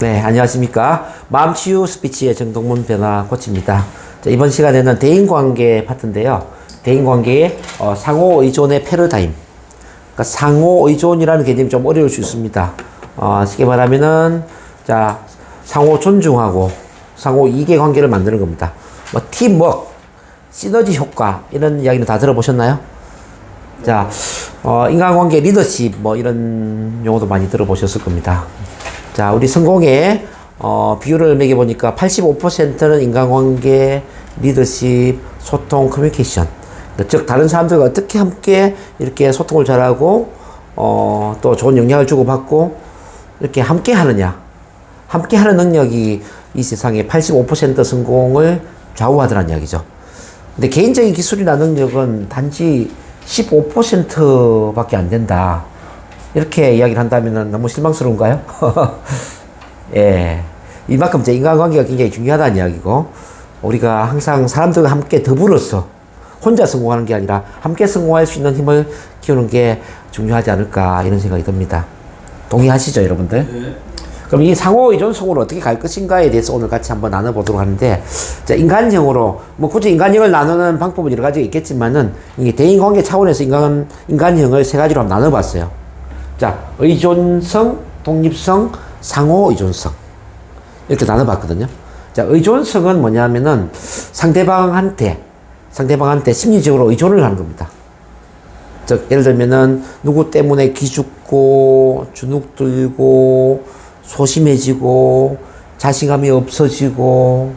네, 안녕하십니까. 마음치유 스피치의 정동문 변화 코치입니다. 자, 이번 시간에는 대인관계 파트인데요. 대인관계의 상호의존의 패러다임. 그러니까 상호의존이라는 개념이 좀 어려울 수 있습니다. 쉽게 말하면은, 자, 상호 존중하고 상호 이해관계를 만드는 겁니다. 뭐, 팀워크, 시너지 효과, 이런 이야기는 다 들어보셨나요? 자, 인간관계 리더십, 뭐, 이런 용어도 많이 들어보셨을 겁니다. 자, 우리 성공의 비율을 매겨보니까 85%는 인간관계, 리더십, 소통, 커뮤니케이션. 즉, 다른 사람들과 어떻게 함께 이렇게 소통을 잘하고, 또 좋은 영향을 주고받고, 이렇게 함께 하느냐. 함께 하는 능력이 이 세상의 85% 성공을 좌우하더란 이야기죠. 근데 개인적인 기술이나 능력은 단지 15%밖에 안 된다. 이렇게 이야기를 한다면 너무 실망스러운가요? 예. 이만큼 제 인간관계가 굉장히 중요하다는 이야기고, 우리가 항상 사람들과 함께 더불어서 혼자 성공하는 게 아니라 함께 성공할 수 있는 힘을 키우는 게 중요하지 않을까, 이런 생각이 듭니다. 동의하시죠, 여러분들? 네. 그럼 이 상호의존성으로 어떻게 갈 것인가에 대해서 오늘 같이 한번 나눠보도록 하는데, 자, 인간형으로, 뭐 굳이 인간형을 나누는 방법은 여러 가지가 있겠지만은, 이게 대인관계 차원에서 인간형을 세 가지로 한번 나눠봤어요. 자, 의존성, 독립성, 상호의존성. 이렇게 나눠봤거든요. 자, 의존성은 뭐냐면은 상대방한테 심리적으로 의존을 하는 겁니다. 즉, 예를 들면은 누구 때문에 기죽고, 주눅 들고, 소심해지고, 자신감이 없어지고,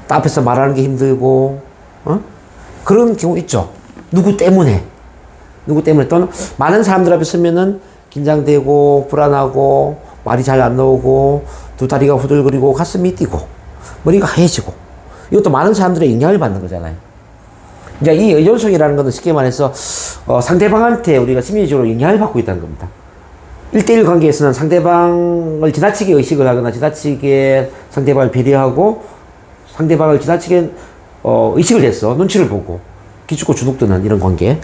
또 앞에서 말하는 게 힘들고, 그런 경우 있죠. 누구 때문에 또는 많은 사람들 앞에 서면은 긴장되고 불안하고 말이 잘 안 나오고 두 다리가 후들거리고 가슴이 뛰고 머리가 하얘지고, 이것도 많은 사람들의 영향을 받는 거잖아요. 이제 이 의존성이라는 것은 쉽게 말해서 상대방한테 우리가 심리적으로 영향을 받고 있다는 겁니다. 1대1 관계에서는 상대방을 지나치게 의식을 하거나 지나치게 상대방을 배려하고 상대방을 지나치게 의식을 해서 눈치를 보고 기죽고 주눅드는 이런 관계.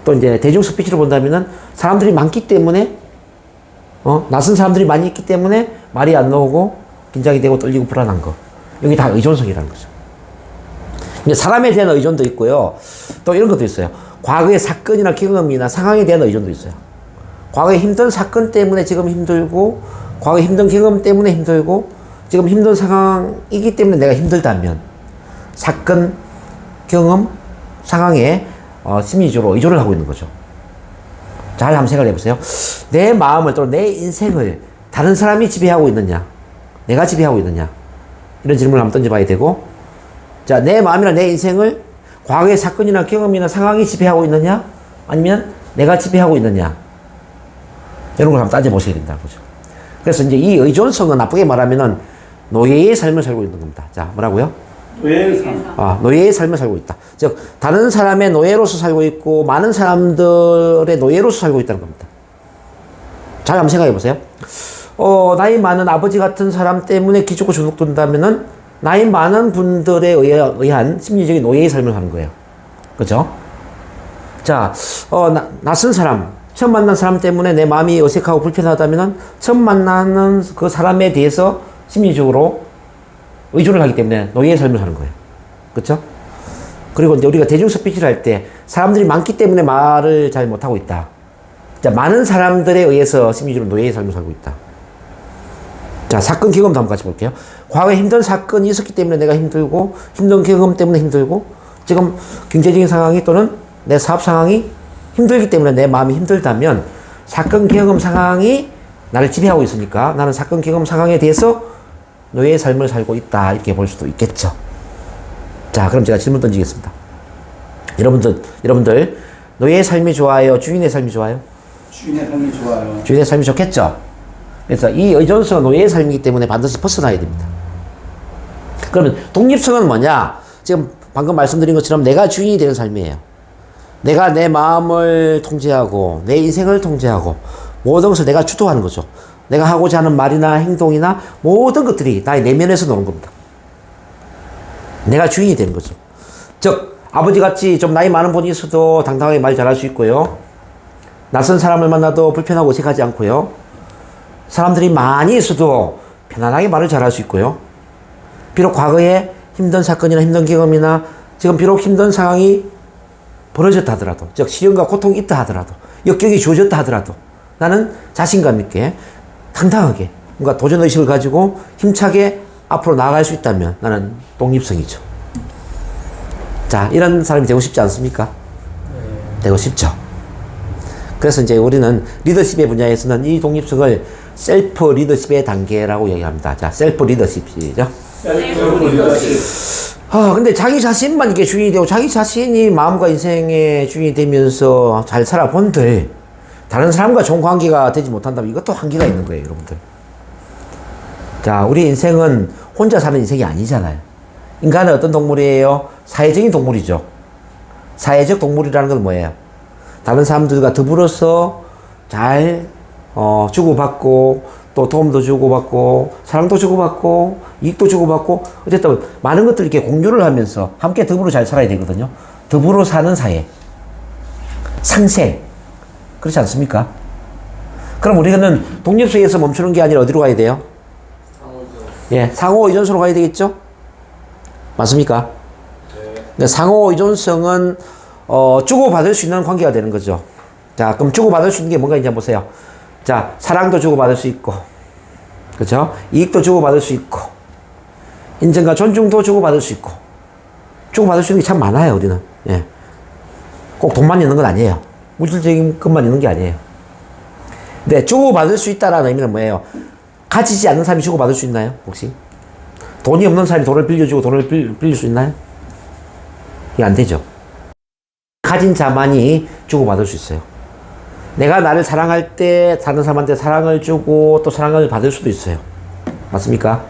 또 이제 대중 스피치를 본다면은 사람들이 많기 때문에 낯선 사람들이 많이 있기 때문에 말이 안 나오고 긴장이 되고 떨리고 불안한 거. 여기 다 의존성이라는 거죠. 이제 사람에 대한 의존도 있고요. 또 이런 것도 있어요. 과거의 사건이나 경험이나 상황에 대한 의존도 있어요. 과거의 힘든 사건 때문에 지금 힘들고, 과거의 힘든 경험 때문에 힘들고, 지금 힘든 상황이기 때문에 내가 힘들다면 사건, 경험, 상황에 심리적으로 의존을 하고 있는 거죠. 잘 한번 생각을 해보세요. 내 마음을 또는 내 인생을 다른 사람이 지배하고 있느냐, 내가 지배하고 있느냐, 이런 질문을 한번 던져봐야 되고, 자, 내 마음이나 내 인생을 과거의 사건이나 경험이나 상황이 지배하고 있느냐, 아니면 내가 지배하고 있느냐, 이런 걸 한번 따져보셔야 된다는 거죠. 그래서 이제 이 의존성은 나쁘게 말하면은 노예의 삶을 살고 있는 겁니다. 자, 뭐라고요? 노예의 삶. 노예의 삶을 살고 있다. 즉, 다른 사람의 노예로서 살고 있고, 많은 사람들의 노예로서 살고 있다는 겁니다. 잘 한번 생각해 보세요. 나이 많은 아버지 같은 사람 때문에 기죽고 주눅 든다면은, 나이 많은 분들에 의한 심리적인 노예의 삶을 사는 거예요. 그죠? 자, 낯선 사람, 처음 만난 사람 때문에 내 마음이 어색하고 불편하다면은, 처음 만나는 그 사람에 대해서 심리적으로 의존을 하기 때문에 노예의 삶을 사는 거예요. 그렇죠? 그리고 이제 우리가 대중 스피치를 할 때 사람들이 많기 때문에 말을 잘 못하고 있다. 자, 많은 사람들에 의해서 심리적으로 노예의 삶을 살고 있다. 자, 사건 경험도 한번 같이 볼게요. 과거에 힘든 사건이 있었기 때문에 내가 힘들고, 힘든 경험 때문에 힘들고, 지금 경제적인 상황이 또는 내 사업 상황이 힘들기 때문에 내 마음이 힘들다면, 사건 경험 상황이 나를 지배하고 있으니까 나는 사건 경험 상황에 대해서 노예의 삶을 살고 있다, 이렇게 볼 수도 있겠죠. 자, 그럼 제가 질문 던지겠습니다. 여러분들 노예의 삶이 좋아요, 주인의 삶이 좋아요? 주인의 삶이 좋아요. 주인의 삶이 좋겠죠. 그래서 이 의존성은 노예의 삶이기 때문에 반드시 벗어나야 됩니다. 그러면 독립성은 뭐냐? 지금 방금 말씀드린 것처럼 내가 주인이 되는 삶이에요. 내가 내 마음을 통제하고 내 인생을 통제하고 모든 것을 내가 주도하는 거죠. 내가 하고자 하는 말이나 행동이나 모든 것들이 나의 내면에서 노는 겁니다. 내가 주인이 되는 거죠. 즉, 아버지같이 좀 나이 많은 분이 있어도 당당하게 말 잘할 수 있고요. 낯선 사람을 만나도 불편하고 어색하지 않고요. 사람들이 많이 있어도 편안하게 말을 잘할 수 있고요. 비록 과거에 힘든 사건이나 힘든 경험이나 지금 비록 힘든 상황이 벌어졌다 하더라도, 즉 시련과 고통이 있다 하더라도, 역경이 주어졌다 하더라도 나는 자신감 있게 당당하게 뭔가 도전의식을 가지고 힘차게 앞으로 나아갈 수 있다면 나는 독립성이죠. 자, 이런 사람이 되고 싶지 않습니까? 되고 싶죠. 그래서 이제 우리는 리더십의 분야에서는 이 독립성을 셀프 리더십의 단계라고 얘기합니다. 자, 셀프 리더십이죠. 셀프 리더십. 근데 자기 자신만 이게 주인이 되고 자기 자신이 마음과 인생의 주인이 되면서 잘 살아본들 다른 사람과 좋은 관계가 되지 못한다면 이것도 한계가 있는 거예요, 여러분들. 자, 우리 인생은 혼자 사는 인생이 아니잖아요. 인간은 어떤 동물이에요? 사회적인 동물이죠. 사회적 동물이라는 건 뭐예요? 다른 사람들과 더불어서 잘 주고받고 또 도움도 주고받고 사랑도 주고받고 이익도 주고받고 어쨌든 많은 것들을 이렇게 공유를 하면서 함께 더불어 잘 살아야 되거든요. 더불어 사는 사회. 상생. 그렇지 않습니까? 그럼 우리는 독립성에서 멈추는 게 아니라 어디로 가야 돼요? 예, 상호 의존성으로 가야 되겠죠? 맞습니까? 네. 상호 의존성은 주고받을 수 있는 관계가 되는 거죠. 자, 그럼 주고받을 수 있는 게 뭔가 있냐 보세요. 자, 사랑도 주고받을 수 있고, 그죠? 이익도 주고받을 수 있고, 인정과 존중도 주고받을 수 있고, 주고받을 수 있는 게 참 많아요, 우리는. 예. 꼭 돈만 있는 건 아니에요. 물질적인 것만 있는 게 아니에요. 근데 주고받을 수 있다라는 의미는 뭐예요? 가지지 않는 사람이 주고받을 수 있나요? 혹시? 돈이 없는 사람이 돈을 빌려주고 돈을 빌릴 수 있나요? 이게 안 되죠. 가진 자만이 주고받을 수 있어요. 내가 나를 사랑할 때 다른 사람한테 사랑을 주고 또 사랑을 받을 수도 있어요. 맞습니까?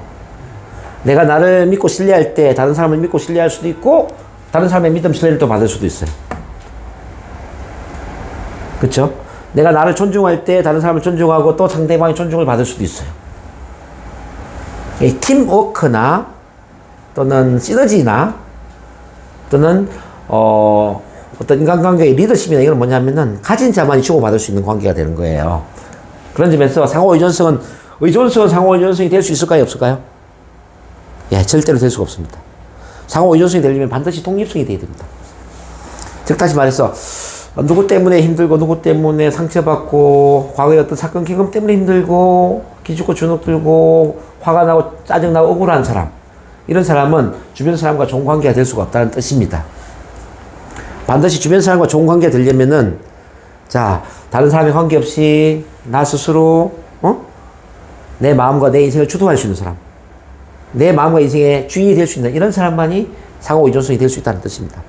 내가 나를 믿고 신뢰할 때 다른 사람을 믿고 신뢰할 수도 있고 다른 사람의 믿음 신뢰를 또 받을 수도 있어요. 그렇죠? 내가 나를 존중할 때 다른 사람을 존중하고 또 상대방의 존중을 받을 수도 있어요. 이 팀워크나 또는 시너지나 또는 어떤 인간관계의 리더십이나 이건 뭐냐면은 가진 자만이 주고받을 수 있는 관계가 되는 거예요. 그런 점에서 상호 의존성은 상호 의존성이 될 수 있을까요? 없을까요? 예, 절대로 될 수가 없습니다. 상호 의존성이 되려면 반드시 독립성이 돼야 됩니다. 즉 다시 말해서 누구 때문에 힘들고 누구 때문에 상처받고 과거의 어떤 사건 경험 때문에 힘들고 기죽고 주눅 들고 화가 나고 짜증나고 억울한 사람, 이런 사람은 주변 사람과 좋은 관계가 될 수가 없다는 뜻입니다. 반드시 주변 사람과 좋은 관계가 되려면은 자, 다른 사람에 관계없이 나 스스로 내 마음과 내 인생을 주도할 수 있는 사람, 내 마음과 인생의 주인이 될 수 있는 이런 사람만이 상호 의존성이 될 수 있다는 뜻입니다.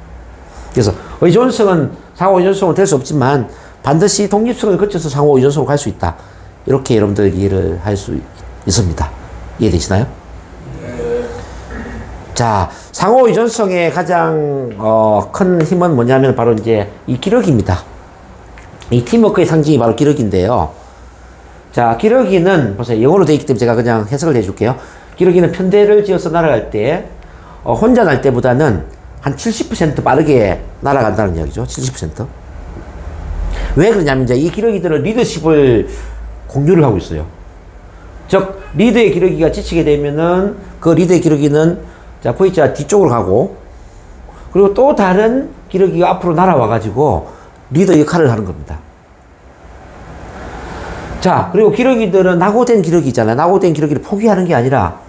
그래서 상호 의존성은 될 수 없지만 반드시 독립성을 거쳐서 상호 의존성으로 갈 수 있다. 이렇게 여러분들 이해를 할 수 있습니다. 이해되시나요? 네. 자, 상호 의존성의 가장 큰 힘은 뭐냐면 바로 이제 이 기러기입니다. 이 팀워크의 상징이 바로 기러기인데요. 자, 기러기는 보세요. 영어로 되어 있기 때문에 제가 그냥 해석을 해줄게요. 기러기는 편대를 지어서 날아갈 때 혼자 날 때보다는 한 70% 빠르게 날아간다는 이야기죠. 70%. 왜 그러냐면 이제 이 기러기들은 리더십을 공유를 하고 있어요. 즉 리더의 기러기가 지치게 되면은 그 리더의 기러기는 자 V자 뒤쪽으로 가고 그리고 또 다른 기러기가 앞으로 날아와 가지고 리더 역할을 하는 겁니다. 자, 그리고 기러기들은 낙오된 기러기 있잖아요. 낙오된 기러기를 포기하는 게 아니라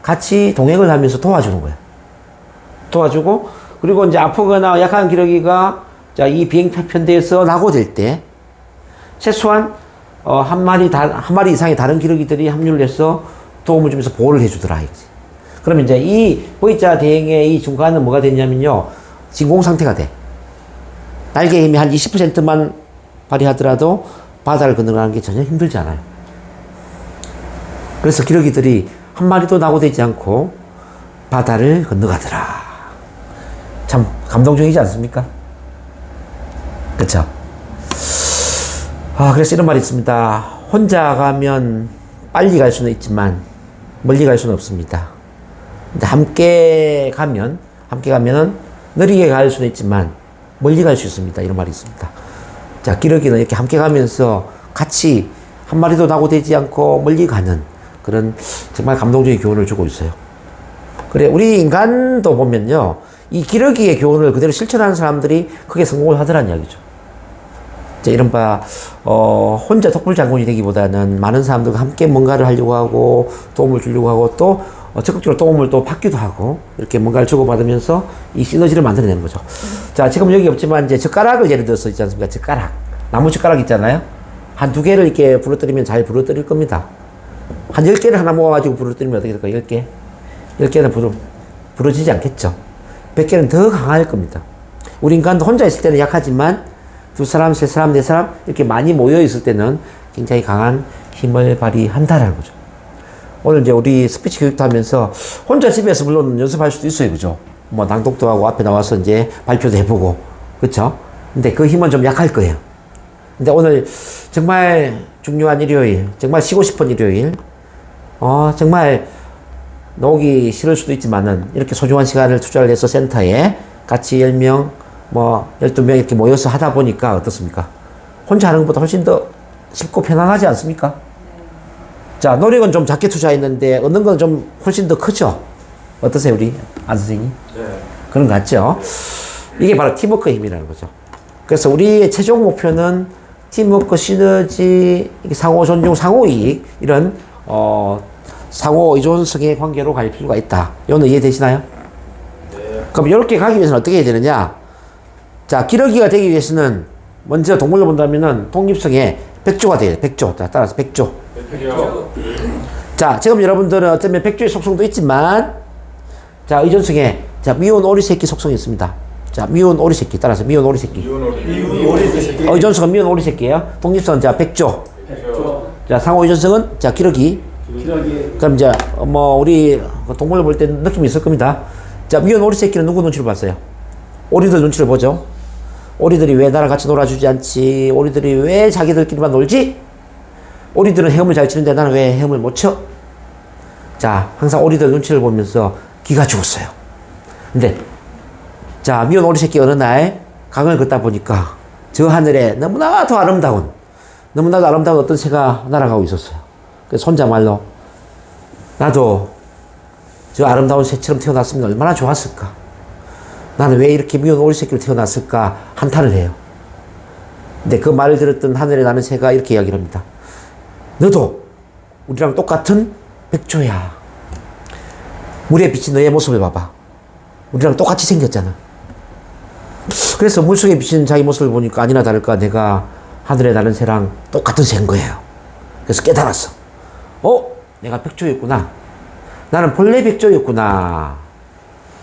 같이 동행을 하면서 도와주는 거예요. 도와주고, 그리고 이제 아프거나 약한 기러기가 자, 이 비행편대에서 낙오될 때 최소한 한 마리 이상의 다른 기러기들이 합류를 해서 도움을 주면서 보호를 해주더라. 그러면 이제 이 V자 대행의 이 중간은 뭐가 되냐면요, 진공 상태가 돼. 날개 힘이 한 20%만 발휘하더라도 바다를 건너가는 게 전혀 힘들지 않아요. 그래서 기러기들이 한 마리도 낙오되지 않고 바다를 건너가더라. 참 감동적이지 않습니까? 그쵸? 그래서 이런 말이 있습니다. 혼자 가면 빨리 갈 수는 있지만 멀리 갈 수는 없습니다. 근데 함께 가면은 느리게 갈 수는 있지만 멀리 갈 수 있습니다. 이런 말이 있습니다. 자, 기러기는 이렇게 함께 가면서 같이 한 마리도 낙오되지 않고 멀리 가는 그런 정말 감동적인 교훈을 주고 있어요. 그래, 우리 인간도 보면요, 이 기러기의 교훈을 그대로 실천하는 사람들이 크게 성공을 하더란 이야기죠. 자, 이른바, 혼자 독불장군이 되기보다는 많은 사람들과 함께 뭔가를 하려고 하고, 도움을 주려고 하고, 또, 적극적으로 도움을 또 받기도 하고, 이렇게 뭔가를 주고받으면서 이 시너지를 만들어내는 거죠. 자, 지금 여기 없지만, 이제 젓가락을 예를 들어서 있지 않습니까? 젓가락. 나무 젓가락 있잖아요? 한 2개를 이렇게 부러뜨리면 잘 부러뜨릴 겁니다. 한 10개를 하나 모아가지고 부러뜨리면 어떻게 될까요? 10개? 10개는 부러지지 않겠죠. 100개는 더 강할 겁니다. 우리 인간도 혼자 있을 때는 약하지만, 2사람, 3사람, 4사람, 이렇게 많이 모여 있을 때는 굉장히 강한 힘을 발휘한다라는 거죠. 오늘 이제 우리 스피치 교육도 하면서 혼자 집에서 물론 연습할 수도 있어요. 그죠? 뭐 낭독도 하고 앞에 나와서 이제 발표도 해보고. 그쵸? 근데 그 힘은 좀 약할 거예요. 근데 오늘 정말 중요한 일요일, 정말 쉬고 싶은 일요일, 정말 나오기 싫을 수도 있지만은 이렇게 소중한 시간을 투자를 해서 센터에 같이 10명, 12명 이렇게 모여서 하다 보니까 어떻습니까? 혼자 하는 것보다 훨씬 더 쉽고 편안하지 않습니까? 자, 노력은 좀 작게 투자했는데 얻는 건 좀 훨씬 더 크죠? 어떠세요, 우리 안 선생님? 네. 그런 거 같죠? 이게 바로 팀워크의 힘이라는 거죠. 그래서 우리의 최종 목표는 팀워크, 시너지, 상호 존중, 상호 이익, 이런, 상호 의존성의 관계로 갈 필요가 있다. 이거는 이해되시나요? 네. 그럼 이렇게 가기 위해서는 어떻게 해야 되느냐? 자, 기러기가 되기 위해서는 먼저 동물로 본다면은 독립성의 백조가 돼요. 백조. 자, 따라서 백조. 백조. 자, 지금 여러분들은 어쩌면 백조의 속성도 있지만, 자, 의존성에, 자, 미운 오리 새끼 속성이 있습니다. 자, 미운 오리 새끼. 따라서 미운 오리 새끼. 미운 오리 새끼. 의존성은 미운 오리 새끼예요. 독립성은 자, 백조. 백조. 자, 상호 의존성은 자, 기러기. 기러기. 그럼 이제 우리 동물로 볼 때 느낌이 있을 겁니다. 자, 미운 오리 새끼는 누구 눈치를 봤어요? 오리들 눈치를 보죠. 오리들이 왜 나랑 같이 놀아주지 않지? 오리들이 왜 자기들끼리만 놀지? 오리들은 헤엄을 잘 치는데 나는 왜 헤엄을 못 쳐? 자, 항상 오리들 눈치를 보면서 기가 죽었어요. 근데 자, 미운 오리 새끼 어느 날 강을 걷다 보니까 저 하늘에 너무나도 아름다운 어떤 새가 날아가고 있었어요. 그래서 혼자말로 나도 저 아름다운 새처럼 태어났으면 얼마나 좋았을까? 나는 왜 이렇게 미운 오리 새끼로 태어났을까? 한탄을 해요. 근데 그 말을 들었던 하늘에 나는 새가 이렇게 이야기를 합니다. 너도 우리랑 똑같은 백조야. 물에 비친 너의 모습을 봐봐. 우리랑 똑같이 생겼잖아. 그래서 물속에 비친 자기 모습을 보니까 아니나 다를까 내가 하늘에 나는 새랑 똑같은 새인 거예요. 그래서 깨달았어. 내가 백조였구나. 나는 본래 백조였구나.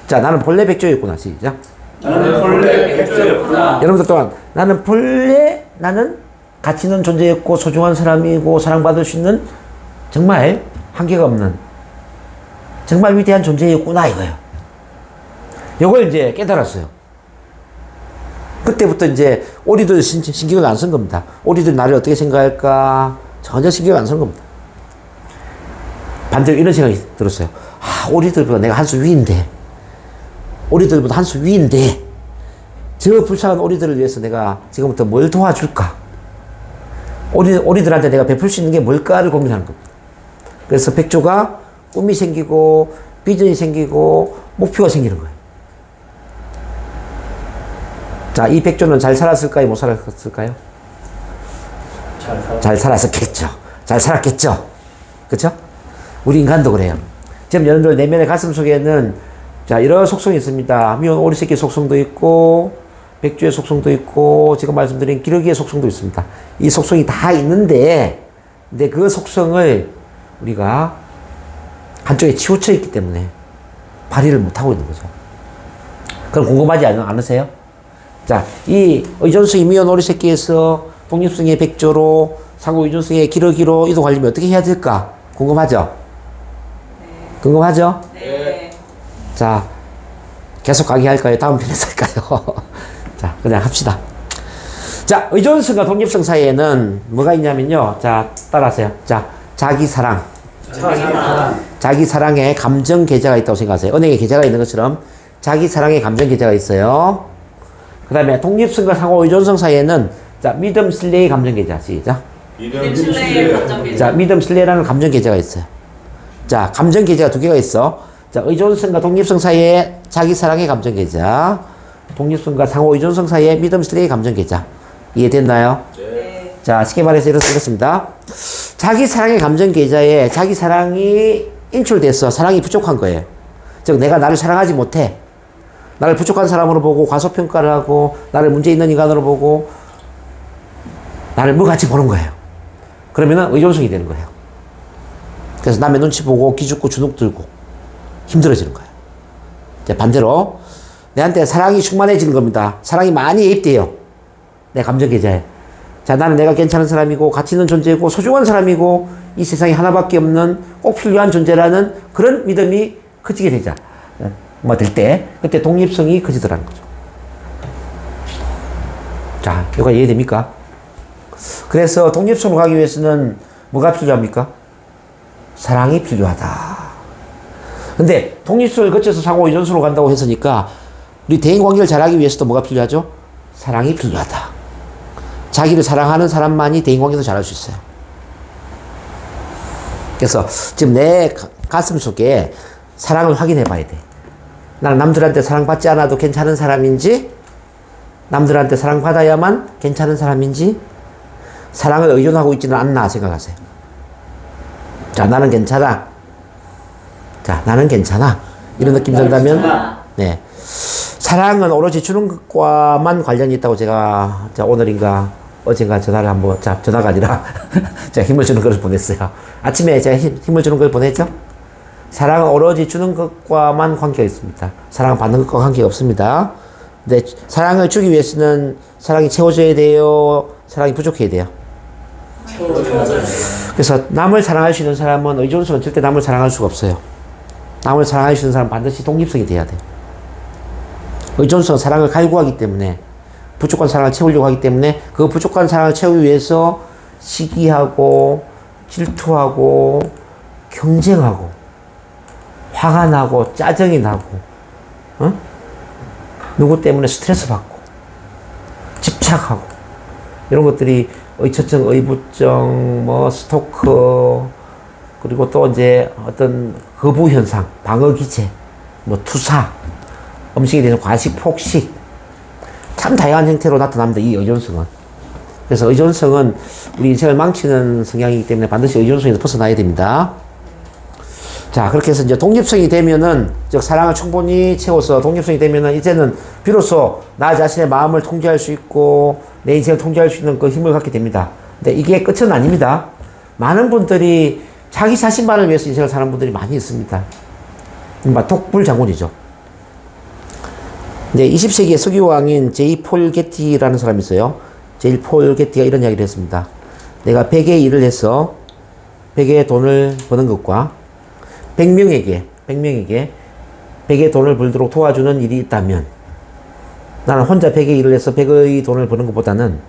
자, 나는 본래 백조였구나. 시작. 나는 본래 백조였구나. 여러분들 또한 나는 가치 있는 존재였고 소중한 사람이고 사랑받을 수 있는 정말 한계가 없는 정말 위대한 존재였구나 이거예요. 이걸 이제 깨달았어요. 그때부터 이제 오리들 신경을 안 쓴 겁니다. 오리들 나를 어떻게 생각할까 전혀 신경을 안 쓴 겁니다. 반대로 이런 생각이 들었어요. 오리들보다 내가 한 수 위인데 오리들보다 한 수 위인데 저 불쌍한 오리들을 위해서 내가 지금부터 뭘 도와줄까? 오리들한테 내가 베풀 수 있는 게 뭘까를 고민하는 겁니다. 그래서 백조가 꿈이 생기고 비전이 생기고 목표가 생기는 거예요. 자, 이 백조는 잘 살았을까요? 못 살았을까요? 잘 살았었겠죠. 잘 살았겠죠. 그쵸? 우리 인간도 그래요. 지금 여러분들 내면의 가슴 속에는 자, 이런 속성이 있습니다. 미운 오리 새끼 속성도 있고 백조의 속성도 있고 지금 말씀드린 기러기의 속성도 있습니다. 이 속성이 다 있는데 근데 그 속성을 우리가 한쪽에 치우쳐 있기 때문에 발휘를 못하고 있는 거죠. 그럼 궁금하지 않으세요? 자, 이 의존성이 미운 오리 새끼에서 독립성의 백조로 상호 의존성의 기러기로 이동하려면 어떻게 해야 될까? 궁금하죠? 네. 궁금하죠? 네. 자, 계속 강의할까요? 다음 편에서 할까요? 자, 그냥 합시다. 자, 의존성과 독립성 사이에는 뭐가 있냐면요. 자, 따라하세요. 자, 자기 사랑. 자기 사랑에 감정 계좌가 있다고 생각하세요. 은행에 계좌가 있는 것처럼 자기 사랑에 감정 계좌가 있어요. 그 다음에 독립성과 상호 의존성 사이에는 자, 믿음, 신뢰의 감정 계좌. 시작. 믿음, 신뢰의 감정 계좌. 자, 믿음, 신뢰라는 감정 계좌가 있어요. 자, 감정 계좌가 두 개가 있어. 자, 의존성과 독립성 사이에 자기 사랑의 감정 계좌, 독립성과 상호 의존성 사이에 믿음, 신뢰의 감정 계좌. 이해됐나요? 네. 자, 쉽게 말해서 이렇습니다. 자기 사랑의 감정 계좌에 자기 사랑이 인출돼서 사랑이 부족한 거예요. 즉, 내가 나를 사랑하지 못해. 나를 부족한 사람으로 보고 과소평가를 하고 나를 문제 있는 인간으로 보고 나를 뭐 같이 보는 거예요. 그러면은 의존성이 되는 거예요. 그래서 남의 눈치 보고 기죽고 주눅 들고 힘들어지는 거예요. 이제 반대로 내한테 사랑이 충만해지는 겁니다. 사랑이 많이 개입돼요. 내 감정 계좌에. 자, 나는 내가 괜찮은 사람이고 가치 있는 존재고 소중한 사람이고 이 세상에 하나밖에 없는 꼭 필요한 존재라는 그런 믿음이 커지게 되자. 될 때, 그때 독립성이 커지더라는 거죠. 자, 이거 이해됩니까? 그래서 독립성으로 가기 위해서는 뭐가 필요합니까? 사랑이 필요하다. 근데 독립성을 거쳐서 상호 의존성으로 간다고 했으니까 우리 대인 관계를 잘하기 위해서도 뭐가 필요하죠? 사랑이 필요하다. 자기를 사랑하는 사람만이 대인 관계도 잘할 수 있어요. 그래서 지금 내 가슴 속에 사랑을 확인해 봐야 돼. 나는 남들한테 사랑받지 않아도 괜찮은 사람인지, 남들한테 사랑받아야만 괜찮은 사람인지, 사랑을 의존하고 있지는 않나 생각하세요. 자, 나는 괜찮아. 자, 나는 괜찮아. 이런 느낌 든다면, 네. 사랑은 오로지 주는 것과만 관련이 있다고 제가 오늘인가 어젠가 전화를 한번, 전화가 아니라 제가 힘을 주는 걸 보냈어요. 아침에 제가 힘을 주는 걸 보냈죠? 사랑은 오로지 주는 것과만 관계가 있습니다. 사랑을 받는 것과 관계가 없습니다. 근데 사랑을 주기 위해서는 사랑이 채워져야 돼요? 사랑이 부족해야 돼요? 채워져요. 그래서 남을 사랑할 수 있는 사람은 의존성은 절대 남을 사랑할 수가 없어요. 남을 사랑할 수 있는 사람은 반드시 독립성이 돼야 돼요. 의존성은 사랑을 갈구하기 때문에, 부족한 사랑을 채우려고 하기 때문에 그 부족한 사랑을 채우기 위해서 시기하고 질투하고 경쟁하고 화가 나고 짜증이 나고, 누구 때문에 스트레스 받고 집착하고 이런 것들이 의처증, 의부증, 스토커, 그리고 또 이제 어떤 거부 현상, 방어 기제, 투사, 음식에 대해서 과식, 폭식, 참 다양한 형태로 나타납니다. 이 의존성은. 그래서 의존성은 우리 인생을 망치는 성향이기 때문에 반드시 의존성에서 벗어나야 됩니다. 자, 그렇게 해서 이제 독립성이 되면은, 즉, 사랑을 충분히 채워서 독립성이 되면은, 이제는 비로소 나 자신의 마음을 통제할 수 있고, 내 인생을 통제할 수 있는 그 힘을 갖게 됩니다. 근데 이게 끝은 아닙니다. 많은 분들이 자기 자신만을 위해서 인생을 사는 분들이 많이 있습니다. 독불 장군이죠. 이제 20세기의 석유왕인 제이 폴 게티라는 사람이 있어요. 제이 폴 게티가 이런 이야기를 했습니다. 내가 100의 일을 해서 100의 돈을 버는 것과 100명에게 100의 돈을 벌도록 도와주는 일이 있다면, 나는 혼자 100의 일을 해서 100의 돈을 버는 것보다는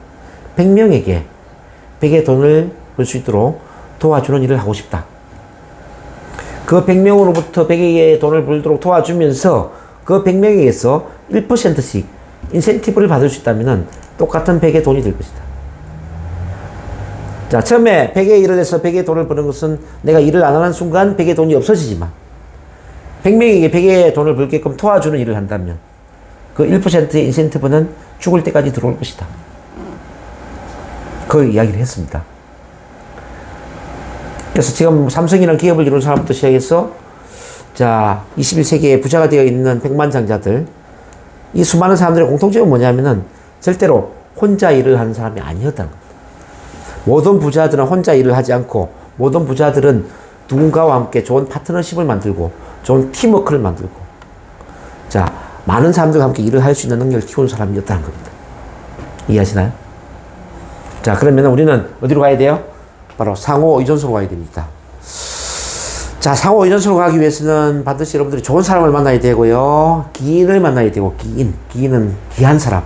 100명에게 100의 돈을 벌 수 있도록 도와주는 일을 하고 싶다. 그 100명으로부터 100의 돈을 벌도록 도와주면서 그 100명에게서 1%씩 인센티브를 받을 수 있다면 똑같은 100의 돈이 될 것이다. 자, 처음에 100의 일을 해서 100의 돈을 버는 것은 내가 일을 안 하는 순간 100의 돈이 없어지지만, 100명에게 100의 돈을 벌게끔 도와주는 일을 한다면 그 1%의 인센티브는 죽을 때까지 들어올 것이다. 그 이야기를 했습니다. 그래서 지금 삼성이라는 기업을 이룬 사람부터 시작해서 21세기에 부자가 되어 있는 백만장자들, 이 수많은 사람들의 공통점은 뭐냐면은 절대로 혼자 일을 하는 사람이 아니었다는 겁니다. 모든 부자들은 혼자 일을 하지 않고, 모든 부자들은 누군가와 함께 좋은 파트너십을 만들고 좋은 팀워크를 만들고, 많은 사람들과 함께 일을 할 수 있는 능력을 키우는 사람이었다는 겁니다. 이해하시나요? 그러면 우리는 어디로 가야 돼요? 바로 상호 의존성으로 가야 됩니다. 상호 의존성으로 가기 위해서는 반드시 여러분들이 좋은 사람을 만나야 되고요. 기인을 만나야 되고, 기인은 귀한 사람,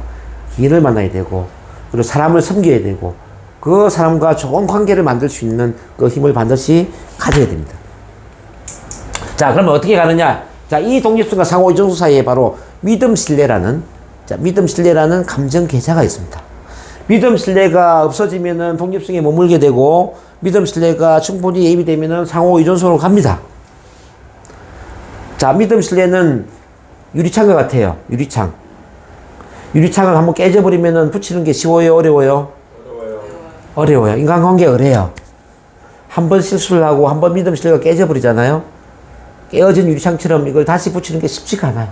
기인을 만나야 되고, 그리고 사람을 섬겨야 되고, 그 사람과 좋은 관계를 만들 수 있는 그 힘을 반드시 가져야 됩니다. 그러면 어떻게 가느냐? 이 독립성과 상호 의존성 사이에 바로 믿음, 신뢰라는 감정 계좌가 있습니다. 믿음 신뢰가 없어지면은 독립성에 머물게 되고 믿음 신뢰가 충분히 예비되면은 상호 의존성으로 갑니다. 자, 믿음 신뢰는 유리창과 같아요. 유리창. 유리창을 한번 깨져버리면은 붙이는 게 쉬워요, 어려워요? 어려워요. 인간관계가 그래요. 한 번 실수를 하고 한 번 믿음 신뢰가 깨져버리잖아요. 깨어진 유리창처럼 이걸 다시 붙이는 게 쉽지가 않아요.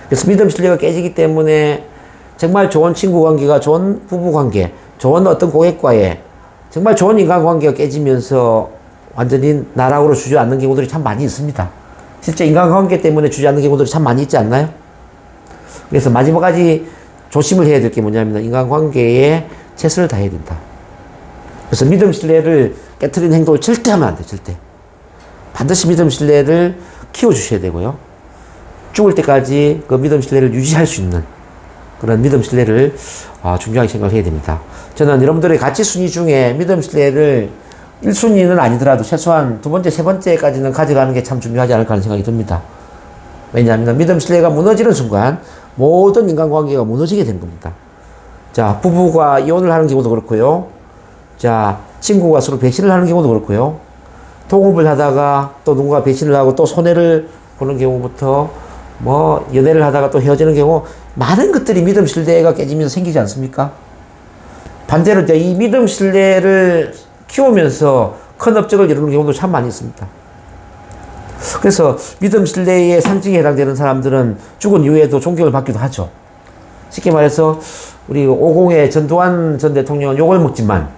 그래서 믿음 신뢰가 깨지기 때문에 정말 좋은 친구 관계가 좋은 부부 관계, 좋은 어떤 고객과의 정말 좋은 인간관계가 깨지면서 완전히 나락으로 주저앉는 경우들이 참 많이 있습니다. 실제 인간관계 때문에 주저앉는 경우들이 참 많이 있지 않나요? 그래서 마지막까지 조심을 해야 될 게 뭐냐면 인간관계에 최선을 다해야 된다. 그래서 믿음 신뢰를 깨트리는 행동을 절대 하면 안 돼, 절대. 반드시 믿음 신뢰를 키워주셔야 되고요. 죽을 때까지 그 믿음 신뢰를 유지할 수 있는 그런 믿음 신뢰를 중요하게 생각해야 됩니다. 저는 여러분들의 가치 순위 중에 믿음 신뢰를 1순위는 아니더라도 최소한 두 번째, 세 번째까지는 가져가는 게 참 중요하지 않을까 하는 생각이 듭니다. 왜냐하면 믿음 신뢰가 무너지는 순간 모든 인간관계가 무너지게 되는 겁니다. 자, 부부가 이혼을 하는 경우도 그렇고요. 자, 친구가 서로 배신을 하는 경우도 그렇고요. 동업을 하다가 또 누군가 배신을 하고 또 손해를 보는 경우부터 뭐 연애를 하다가 또 헤어지는 경우 많은 것들이 믿음 신뢰가 깨지면서 생기지 않습니까? 반대로 이제 이 믿음 신뢰를 키우면서 큰 업적을 이루는 경우도 참 많이 있습니다. 그래서 믿음 신뢰의 상징에 해당되는 사람들은 죽은 이후에도 존경을 받기도 하죠. 쉽게 말해서 우리 50의 전두환 전 대통령은 욕을 먹지만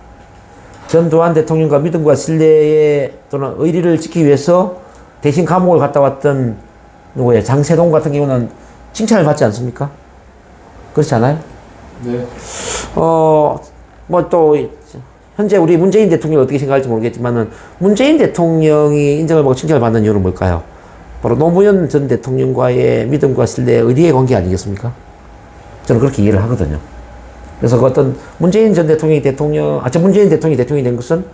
전두환 대통령과 믿음과 신뢰의 또는 의리를 지키기 위해서 대신 감옥을 갔다 왔던 누구예요? 장세동 같은 경우는 칭찬을 받지 않습니까? 그렇지 않아요? 네. 뭐 또 현재 우리 문재인 대통령이 어떻게 생각할지 모르겠지만은 문재인 대통령이 인정을 받고 칭찬을 받는 이유는 뭘까요? 바로 노무현 전 대통령과의 믿음과 신뢰, 의리의 관계 아니겠습니까? 저는 그렇게 이해를 하거든요. 그래서 그 어떤 문재인 전 대통령이 문재인 대통령이 된 것은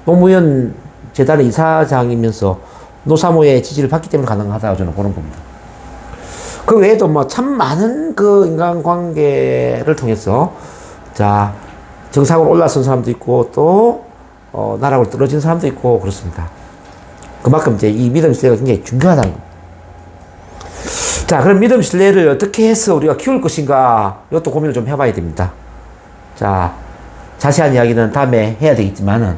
노무현 재단의 이사장이면서 노사모의 지지를 받기 때문에 가능하다고 저는 보는 겁니다. 그 외에도 뭐 참 많은 그 인간관계를 통해서 자, 정상으로 올라선 사람도 있고 또 나락으로 떨어진 사람도 있고 그렇습니다. 그만큼 이제 이 믿음 신뢰가 굉장히 중요하다는 겁니다. 자, 그럼 믿음 신뢰를 어떻게 해서 우리가 키울 것인가 이것도 고민을 좀 해봐야 됩니다. 자, 자세한 이야기는 다음에 해야 되겠지만은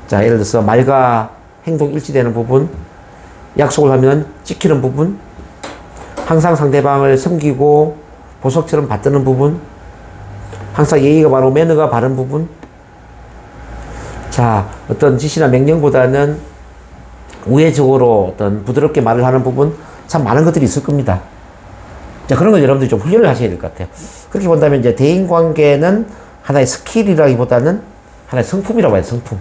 자, 예를 들어서 말과 행동 일치되는 부분, 약속을 하면 지키는 부분, 항상 상대방을 섬기고 보석처럼 받드는 부분, 항상 예의가 바르고 매너가 바른 부분. 자, 어떤 지시나 명령보다는 우회적으로 어떤 부드럽게 말을 하는 부분, 참 많은 것들이 있을 겁니다. 자, 그런 걸 여러분들이 좀 훈련을 하셔야 될 것 같아요. 그렇게 본다면 이제 대인 관계는 하나의 스킬이라기보다는 하나의 성품이라고 해요, 성품.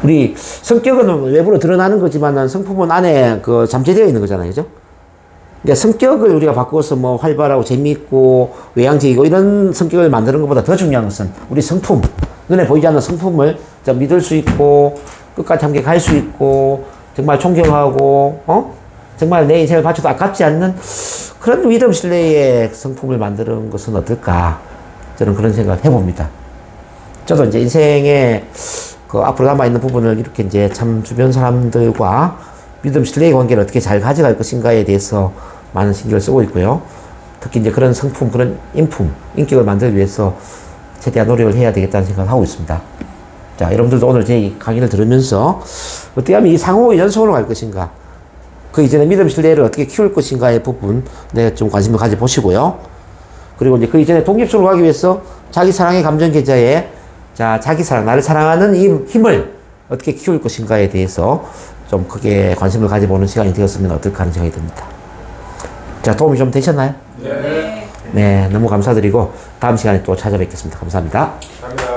우리 성격은 외부로 드러나는 거지만 성품은 안에 그 잠재되어 있는 거잖아요, 그죠? 그러니까 성격을 우리가 바꾸어서 뭐 활발하고 재미있고 외향적이고 이런 성격을 만드는 것보다 더 중요한 것은 우리 성품, 눈에 보이지 않는 성품을 믿을 수 있고 끝까지 함께 갈 수 있고 정말 존경하고 정말 내 인생을 바쳐도 아깝지 않는 그런 믿음 신뢰의 성품을 만드는 것은 어떨까, 저는 그런 생각을 해봅니다. 저도 이제 인생에 그 앞으로 남아있는 부분을 이렇게 이제 참 주변 사람들과 믿음 신뢰의 관계를 어떻게 잘 가져갈 것인가에 대해서 많은 신경을 쓰고 있고요. 특히 이제 그런 성품, 그런 인격을 만들기 위해서 최대한 노력을 해야 되겠다는 생각을 하고 있습니다. 자, 여러분들도 오늘 제 강의를 들으면서 어떻게 하면 이 상호 연속으로 갈 것인가, 그 이전에 믿음 신뢰를 어떻게 키울 것인가의 부분에 좀 관심을 가져보시고요. 그리고 이제 그 이전에 독립적으로 가기 위해서 자기 사랑의 감정 계좌에 자, 자기 사랑, 나를 사랑하는 이 힘을 어떻게 키울 것인가에 대해서 좀 크게 관심을 가져보는 시간이 되었으면 어떨까 하는 생각이 듭니다. 자, 도움이 좀 되셨나요? 네. 네, 너무 감사드리고 다음 시간에 또 찾아뵙겠습니다. 감사합니다. 감사합니다.